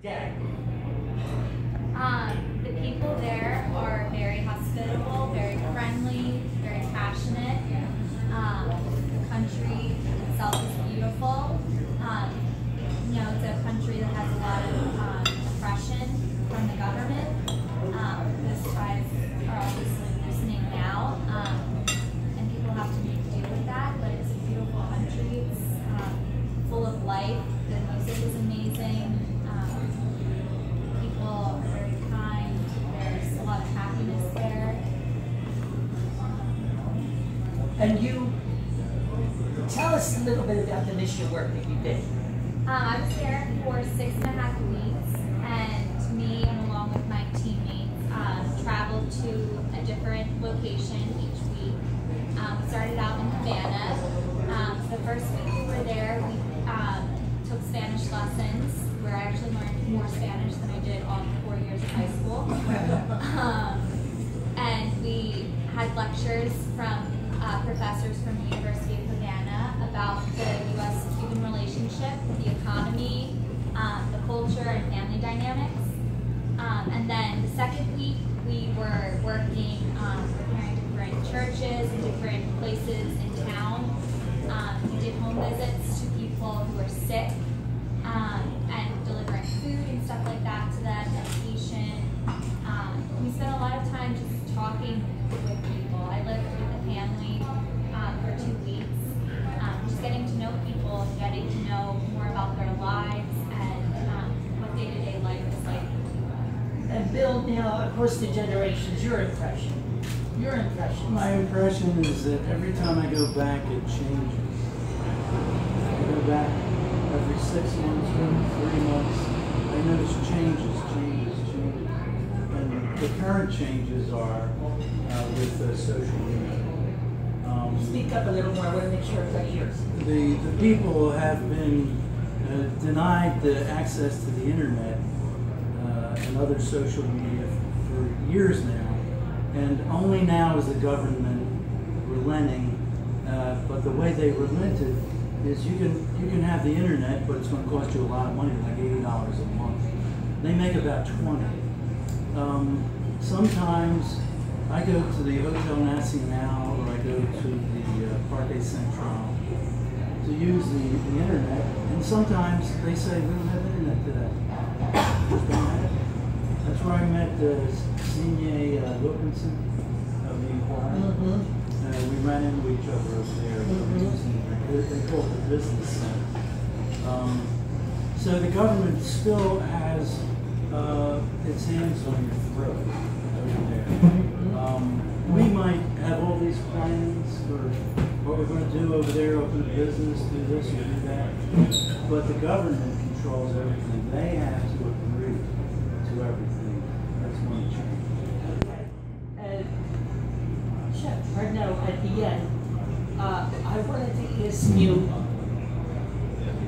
Day. The people there are very hospitable, very friendly, very passionate. The country itself is beautiful. You know, it's a country that has a lot of oppression from the government. Those ties are obviously loosening now, and people have to make do with that, but it's a beautiful country. It's full of life. The music is amazing. People are very kind. There's a lot of happiness there. And you, tell us a little bit about the mission work that you did. I was there for 6.5 weeks, and me, and along with my teammates, traveled to a different location each week. We started out in Havana. The first week we were there, we took Spanish lessons, where I actually learned more Spanish than I did all 4 years of high school. And we had lectures from professors from the University of Havana about the U.S.-Cuban relationship, the economy, the culture, and family dynamics. And then the second week, we were working preparing different churches and different places in town. We did home visits to people who were sick and delivering food and stuff like that to them, medication. We spent a lot of time just talking with people. I lived with a family for 2 weeks, just getting to know people and getting to know more about their lives and what day-to-day life is like. And Bill, now across the generations, your impression. Your impression. My impression is that every time I go back, it changes. I go back every 6 months, every 3 months. I notice changes. And the current changes are with social media. Speak up a little more. I want to make sure it's our ears. The people have been denied the access to the internet and other social media for years now, and only now is the government relenting. But the way they relented is you can have the internet, but it's going to cost you a lot of money, like $80 a month. They make about 20. Sometimes I go to the Hotel Nacional or I go to the Parque Central to use the internet, and sometimes they say we don't have internet today. Just don't have it. That's where I met Signe Wilkinson of the Inquirer. We ran into each other over there. They call it the business center. So the government still has its hands on your throat over there. We might have all these plans for what we're going to do over there, open a business, do this or do that, but the government controls everything. They have to agree to everything. That's one change. Chef Arnaud, at the end, I wanted to ask you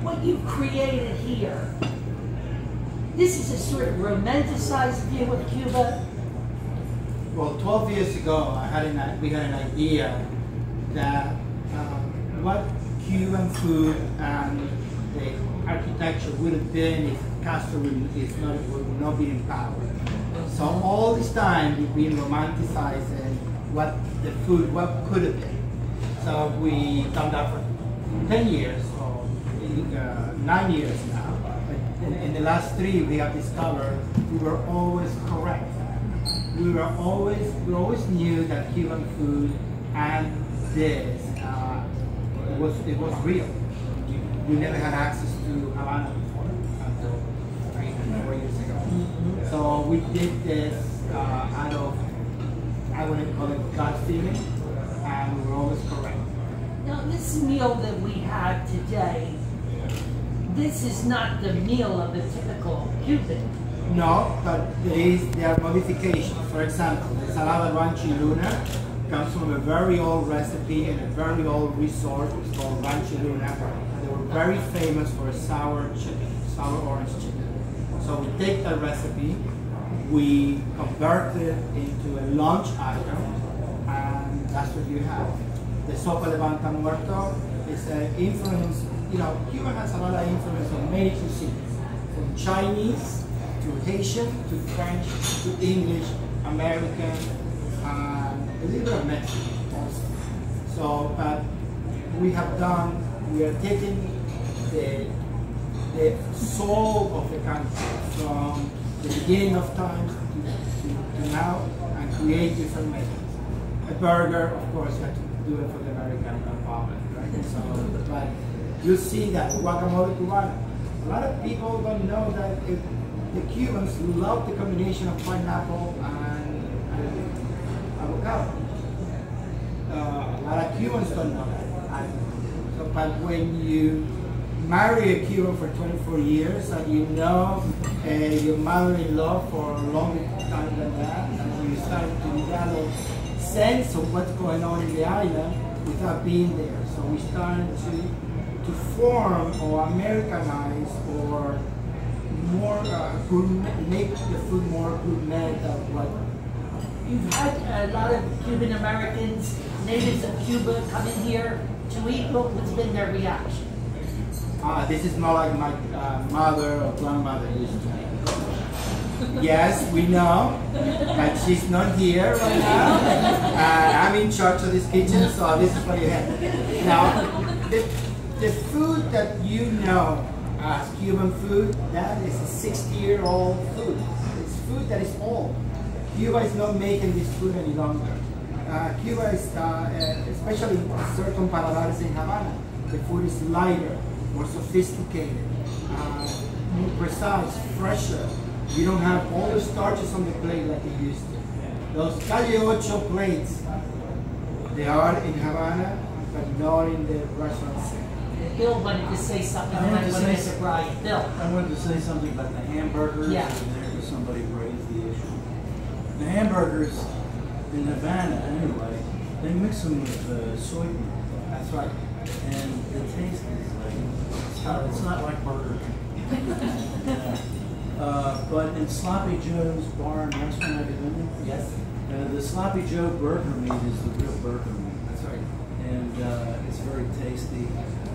what you've created here. This is a sort of romanticized view of Cuba. Well, 12 years ago, we had an idea that what Cuban food and the architecture would have been if Castro would not be in power. So all this time we've been romanticizing what the food, what could have been. So we done that for 10 years, or 9 years now. In the last 3, we have discovered we were always correct. We always knew that Cuban food and this it was real. We never had access to Havana before until 3 or 4 years ago. So we did this out of, I wouldn't call it gut feeling, and we were always correct. Now, this meal that we had today, this is not the meal of a typical Cuban. No, but there are modifications. For example, the Salada Rancho Luna comes from a very old recipe and a very old resort. It's called Rancho Luna. And they were very famous for a sour chicken, sour orange chicken. So we take that recipe, we convert it into a lunch item, and that's what you have. The sopa levanta muerto is an influence, Cuba has a lot of influence on many cuisines, from Chinese to Haitian, to French, to English, American, and a little bit of Mexican also. So, but we are taking the soul of the country from the beginning of time to now and create different methods. A burger, of course, you have to do it for the American public, right? So, but you see that guacamole cubana. A lot of people don't know that the Cubans love the combination of pineapple and avocado. A lot of Cubans don't know that. So, but when you marry a Cuban for 24 years and you know your mother-in-law for a long time than that, and you start to develop sense of what's going on in the island without being there. So we started to form or Americanize or more make the food more gourmet of what. You've had a lot of Cuban Americans, natives of Cuba, come in here to eat. What's been their reaction? This is more like my mother or grandmother used to make. Yes, we know, but she's not here right now. I'm in charge of this kitchen, so this is what you have. Now, the food that you know as Cuban food, that is a 60-year-old food. It's food that is old. Cuba is not making this food any longer. Cuba is, especially certain paladares in Havana, the food is lighter, more sophisticated, more precise, fresher. You don't have all the starches on the plate like you used to. Those Calle Ocho plates, they are in Havana, but not in the restaurants. Bill wanted to say something. I wanted to say Brian. Bill. I wanted to say something about the hamburgers. Yeah. And there was somebody raised the issue. The hamburgers in Havana, anyway, they mix them with soybean. That's right. And the taste is like, it's not like Burger King. But in Sloppy Joe's bar and restaurant, have you been there? Yes. The Sloppy Joe burger meat is the real burger meat. That's right. And it's very tasty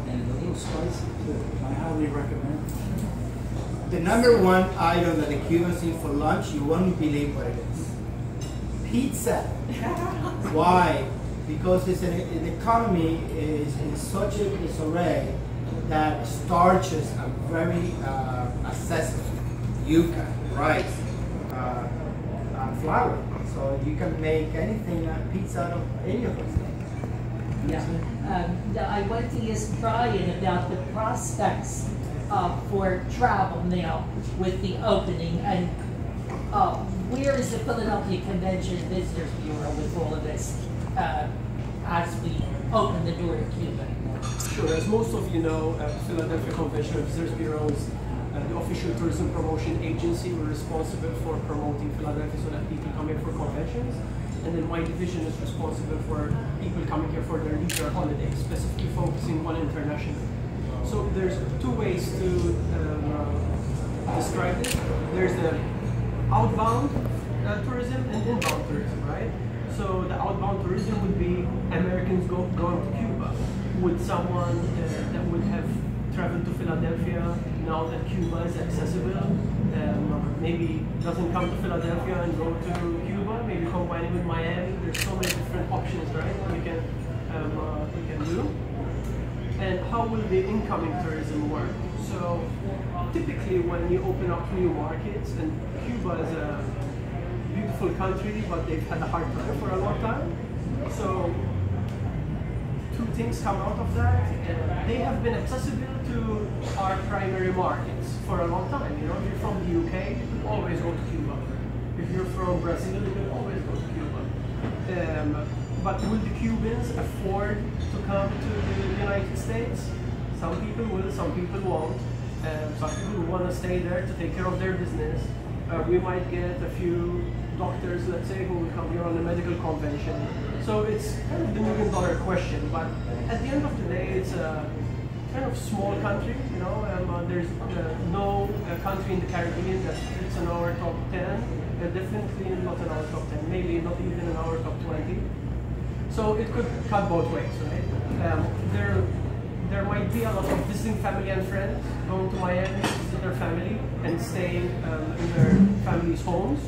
and a little spicy too. I highly recommend it. The number one item that the Cubans eat for lunch, you won't believe what it is. Pizza. Why? Because the economy is in such a disarray that starches are very accessible. Yuca, rice, and flour. So you can make anything, pizza out of any of those things. Yeah. I wanted to ask Brian about the prospects for travel now with the opening, and where is the Philadelphia Convention and Visitors Bureau with all of this as we open the door to Cuba? Sure, as most of you know, Philadelphia Convention and Visitors Bureau is the official tourism promotion agency. We're responsible for promoting Philadelphia so that people come here for conventions. And then my division is responsible for people coming here for their leisure holidays, specifically focusing on international. So there's two ways to describe it. There's the outbound tourism and inbound tourism, right? So the outbound tourism would be Americans going to Cuba. Would someone that would have traveled to Philadelphia now that Cuba is accessible, maybe doesn't come to Philadelphia and go to Cuba, maybe combine it with Miami. There's so many different options, right? We can do. And how will the incoming tourism work? So typically when you open up new markets, and Cuba is a beautiful country, but they've had a hard time for a long time. So two things come out of that. They have been accessible to our primary markets for a long time. You know, if you're from the UK, you can always go to Cuba. If you're from Brazil, you can always go to Cuba. But will the Cubans afford to come to the United States? Some people will, some people won't. Some people will want to stay there to take care of their business. We might get a few doctors, let's say, who will come here on a medical convention. So it's kind of the million-dollar question, but at the end of the day, it's a kind of small country, you know. There's no country in the Caribbean that fits in our top 10, definitely not in our top 10, maybe not even in our top 20. So it could cut both ways, right? There might be a lot of visiting family and friends going to Miami, visit their family and staying in their family's homes.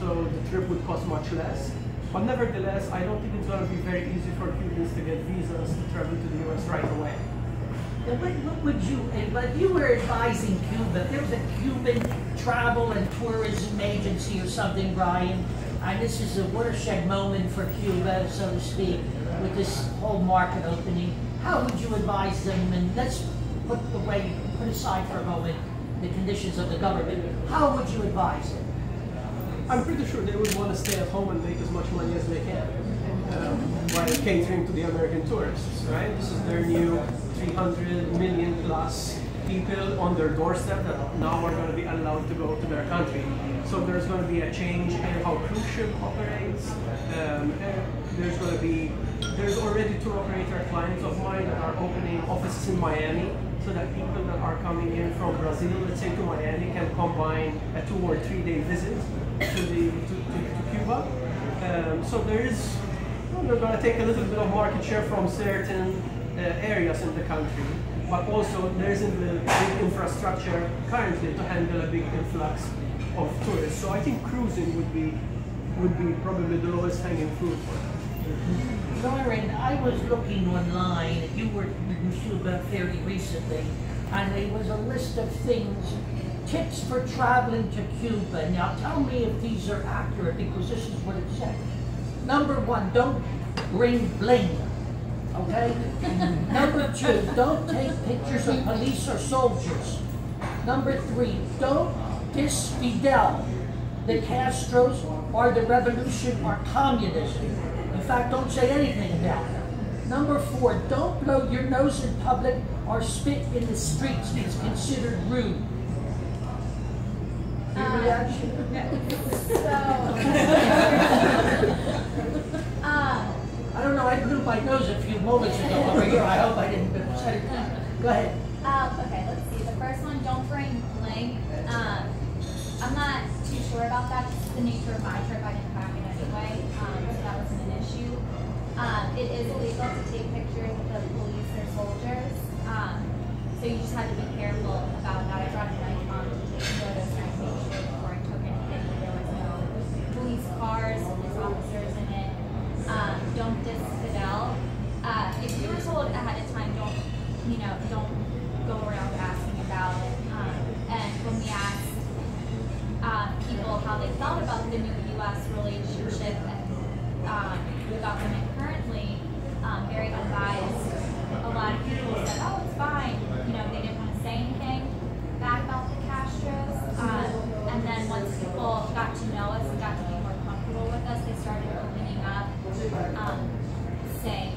So the trip would cost much less. But nevertheless, I don't think it's going to be very easy for Cubans to get visas to travel to the US right away. What would you, if you were advising Cuba, if there was a Cuban travel and tourism agency or something, Brian, and this is a watershed moment for Cuba, so to speak, with this whole market opening, how would you advise them? And let's put aside for a moment the conditions of the government. How would you advise them? I'm pretty sure they would want to stay at home and make as much money as they can while catering to the American tourists, right? This is their new 300 million plus people on their doorstep that now are going to be allowed to go to their country. So there's going to be a change in how cruise ship operates. There's already tour operator clients of mine that are opening offices in Miami, so that people that are coming in from Brazil, let's say to Miami, can combine a 2 or 3 day visit to Cuba. So they're going to take a little bit of market share from certain areas in the country, but also there isn't the big infrastructure currently to handle a big influx of tourists. So I think cruising would be probably the lowest hanging fruit for them. Lauren, I was looking online, you were in Cuba fairly recently, and there was a list of things, tips for traveling to Cuba. Now tell me if these are accurate, because this is what it said. Number 1, don't bring bling, okay? Number 2, don't take pictures of police or soldiers. Number 3, don't diss Fidel, the Castros, or the revolution, or communism. In fact, don't say anything about it. Number 4, don't blow your nose in public or spit in the streets. It's considered rude. Your reaction? I don't know, I blew my nose a few moments ago over here. I hope I didn't upset it. Go ahead. Okay, let's see. The first one, don't bring bling. I'm not too sure about that. It's the nature of my trip. I didn't pack it anyway, so that wasn't an issue. It is illegal to take pictures of the police or soldiers, so you just have to be careful about that. I brought a nice mom to take photos and I made sure before I took anything that there was no police cars, police officers in it. Don't diss Fidel. If you were told ahead of time, don't go around asking about it. And when we asked people how they felt about the new U.S. relationship and the government currently, very unbiased, a lot of people said, oh, it's fine. They didn't want to say anything bad about the Castros. And then once people got to know us and got to be more comfortable with us, they started opening up, saying,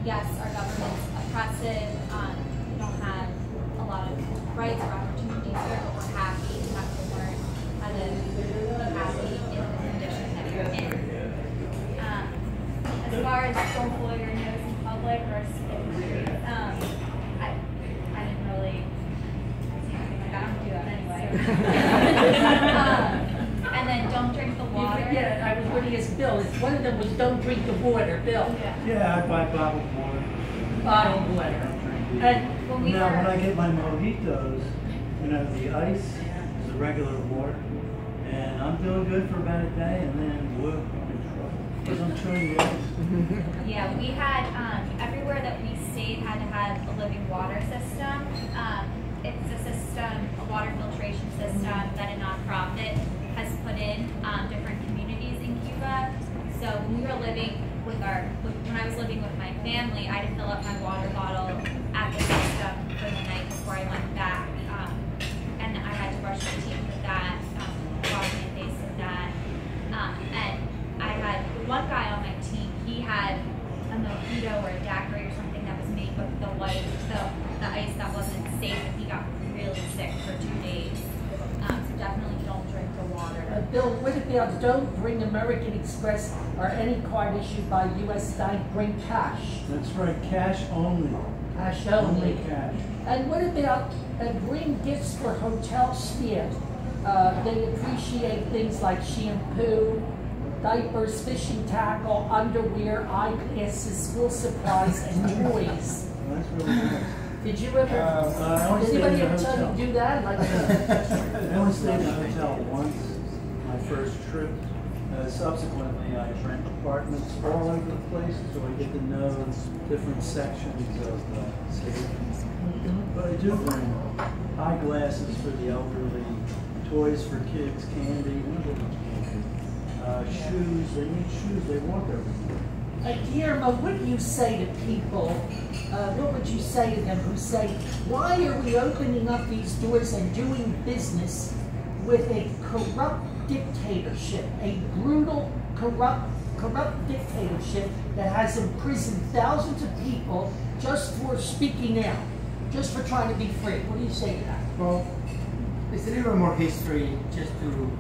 yes, our government's oppressive, we don't have a lot of rights or opportunities here, but we're happy. You have to learn how to be happy in the condition that you're in. As far as don't blow your nose in public or spit in the streets, I didn't really see anything like that. I don't do that anyway. And then don't drink the water. Yeah, I was going to ask Bill. One of them was don't drink the water. Bill. Yeah, I buy bottled water. Bottled water. And When we Now, when were, I get my mojitos, the ice is the regular water, and I'm doing good for about a day, and then whoop, I'm in trouble. Because I'm chewing the ice. yeah, we had, everywhere that we stayed had to have a living water system. It's a system, a water filtration system that a nonprofit has put in different communities in Cuba. So when we were living when I was living with my family, I had to fill up my water bottle at the system for the night before I went back. And I had to brush my teeth with that, wash my face with that. And I had one guy on my team, he had a mojito or a daiquiri or something that was made with the ice that wasn't safe, and he got really sick for 2 days. So definitely don't drink the water. Bill, what about don't bring American Express or any card issued by U.S. Bank, bring cash. That's right, cash only. Cash only. Cash. And what about bring gifts for hotel stay? They appreciate things like shampoo, diapers, fishing tackle, underwear, eyeglasses, school supplies, and toys. Well, that's really nice. Did you ever, I only stayed anybody in a ever tell you hotel. to do that? Like, I only stayed in a hotel once, my first trip. Subsequently, I rent apartments all over the place, so I get to know different sections of the city. But I do bring eyeglasses for the elderly, toys for kids, candy, shoes. They need shoes. They walk everywhere. Guillermo, what do you say to people? What would you say to them who say, why are we opening up these doors and doing business with a corrupt dictatorship, a brutal, corrupt dictatorship that has imprisoned thousands of people just for speaking out, just for trying to be free? What do you say to that? Well, there's a little more history just to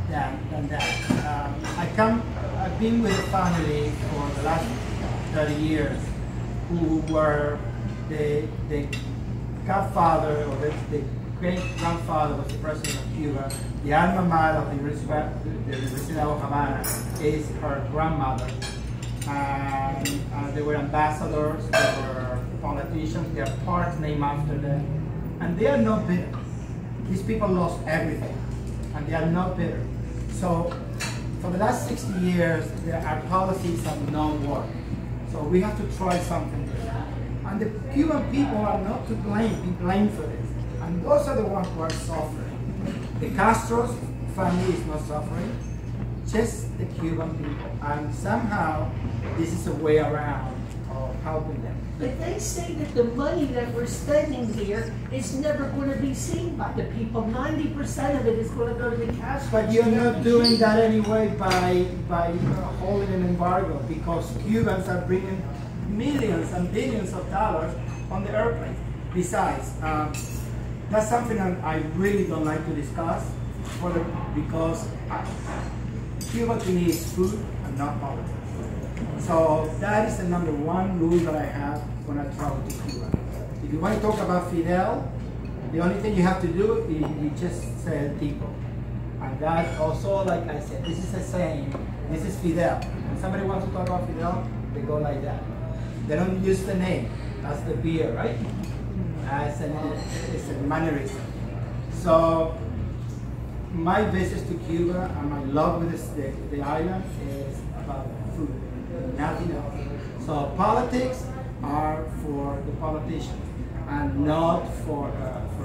than that. I've been with a family for the last 30 years who were the godfather or the great-grandfather was the president of Cuba. The alma mater of the Universidad of Havana is her grandmother. And they were ambassadors, they were politicians, their parks named after them. And they are not bitter. These people lost everything, and they are not bitter. So, for the last 60 years, our policies have not worked. So we have to try something different. And the Cuban people are not to be blamed for this. And those are the ones who are suffering. The Castro's family is not suffering, just the Cuban people. And somehow, this is a way around of helping them. But they say that the money that we're spending here is never going to be seen by the people. 90% of it is going to go to the cash. But you're not doing that anyway by holding an embargo, because Cubans are bringing millions and billions of dollars on the airplane. Besides, that's something that I really don't like to discuss because Cuba to me is food and not politics. So that is the number one rule that I have when I travel to Cuba. If you want to talk about Fidel, the only thing you have to do is you just say El Tipo. And that also, like I said, this is a saying, this is Fidel. When somebody wants to talk about Fidel, they go like that. They don't use the name, that's the beer, right? It's a mannerism. So my visits to Cuba and my love with the island is about food, nothing else. So politics are for the politicians and not for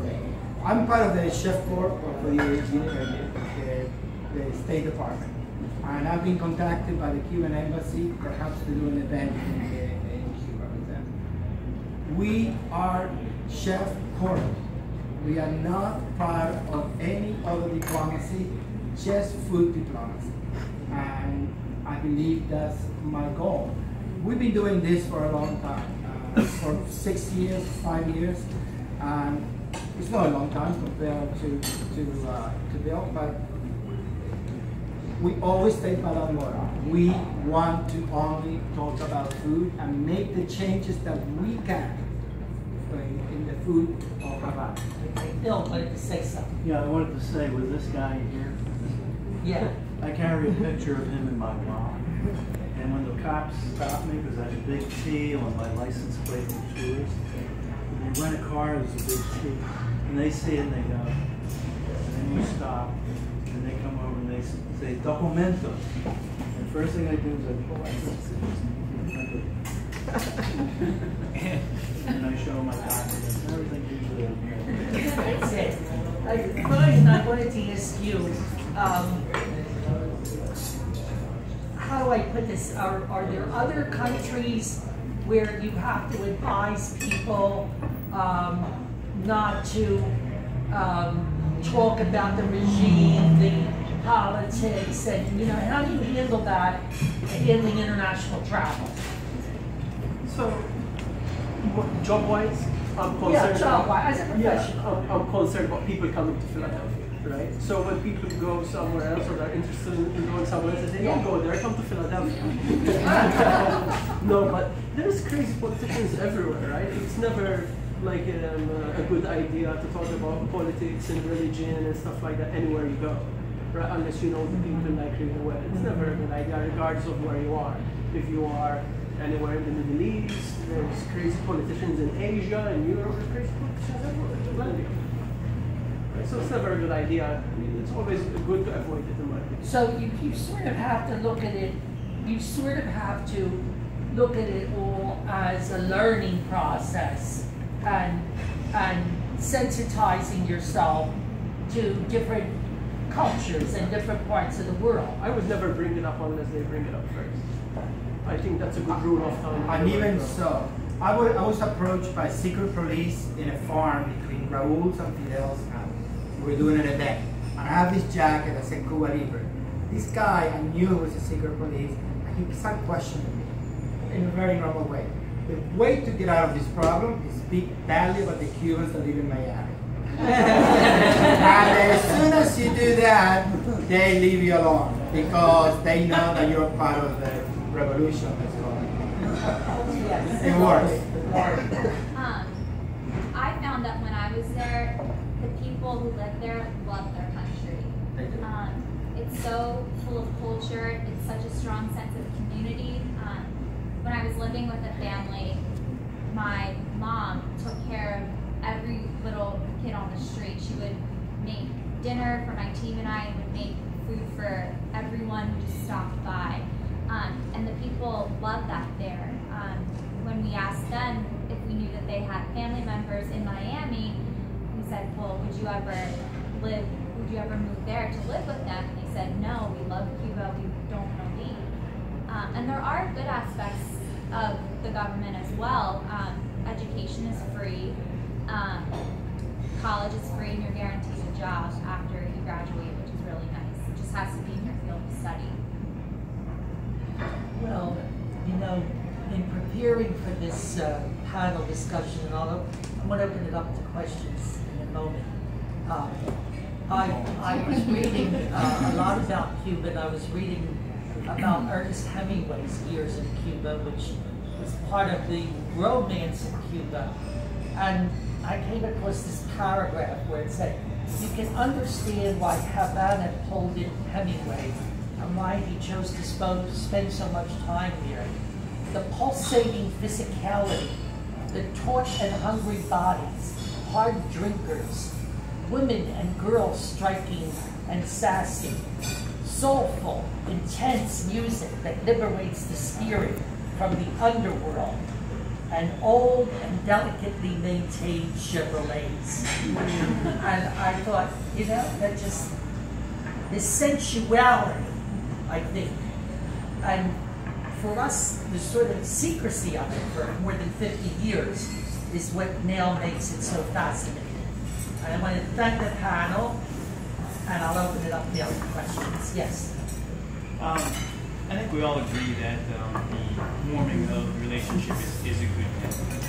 me. I'm part of the chef corps of the State Department, and I've been contacted by the Cuban embassy perhaps to do an event in Cuba with them. We are chef corps. We are not part of any other diplomacy, just food diplomacy. And I believe that's my goal. We've been doing this for a long time, for 6 years, 5 years. And it's not a long time compared to Bill, but we always take Palabra. We want to only talk about food and make the changes that we can in the food of Havana. Bill wanted to say something. Yeah, I wanted to say with this guy here, Yeah. I carry a picture of him in my wallet. And when the cops stop me, because I have a big T on my license plate for tourists, when you rent a car, there's a big T. And they see it and they go, and then you stop, and they come over and they say, documento. And the first thing I do is I pull out this. And I show my documents and everything usually okay. That's it. Brian, I wanted to ask you, how do I put this? Are there other countries where you have to advise people not to talk about the regime, the politics, and how do you handle that in the international travel? So, job-wise, I'm concerned. Yeah, job-wise, as a professional. I'm concerned about people coming to Philadelphia, right? So when people go somewhere else or they're interested in going somewhere else, they don't go there, come to Philadelphia. No, but there's crazy politicians everywhere, right? It's never like a good idea to talk about politics and religion and stuff like that anywhere you go, right? Unless you know the people like really well. It's never a good idea, regardless of where you are. If you are anywhere in the Middle East. There's crazy politicians in Asia and Europe. There's crazy politicians everywhere. Right? So it's not a very good idea. I mean, it's always good to avoid it in my opinion. So you sort of have to look at it, you sort of have to look at it all as a learning process and sensitizing yourself to different cultures and different parts of the world. I would never bring it up unless they bring it up first. I think that's a good rule of thumb. And even so, I was approached by secret police in a farm between Raul's and Fidel's house. We were doing an event. And I have this jacket that said Cuba Libre. This guy, I knew it was a secret police, and he started questioning me in a very normal way. The way to get out of this problem is speak badly about the Cubans that live in Miami. And as soon as you do that, they leave you alone because they know that you're part of the revolution that's going on. Yes. It works. I found that when I was there, the people who live there love their country. It's so full of culture. It's such a strong sense of community. When I was living with a family, my mom took care of every little kid on the street. She would make dinner for my team and I, and would make food for everyone who just stopped by. And the people loved that there. When we asked them if we knew that they had family members in Miami, we said, well, would you ever move there to live with them? And they said, no, we love Cuba, we don't want to leave. And there are good aspects of the government as well. Education is free, college is free, and you're guaranteed a job after you graduate, which is really nice. It just has to be in your field of study. Well, you know, in preparing for this panel discussion, and I'm going to open it up to questions in a moment. I was reading a lot about Cuba, and I was reading about Ernest Hemingway's years in Cuba, which was part of the romance in Cuba. And I came across this paragraph where it said, you can understand why Havana pulled in Hemingway and why he chose to spend so much time here. The pulsating physicality, the taut and hungry bodies, hard drinkers, women and girls striking and sassy, soulful, intense music that liberates the spirit from the underworld, and old and delicately maintained Chevrolets. And I thought, you know, that just, this sensuality, I think, and for us, the sort of secrecy of it for more than 50 years is what now makes it so fascinating. And I want to thank the panel, and I'll open it up now for questions. Yes? I think we all agree that the warming of the relationship is a good thing.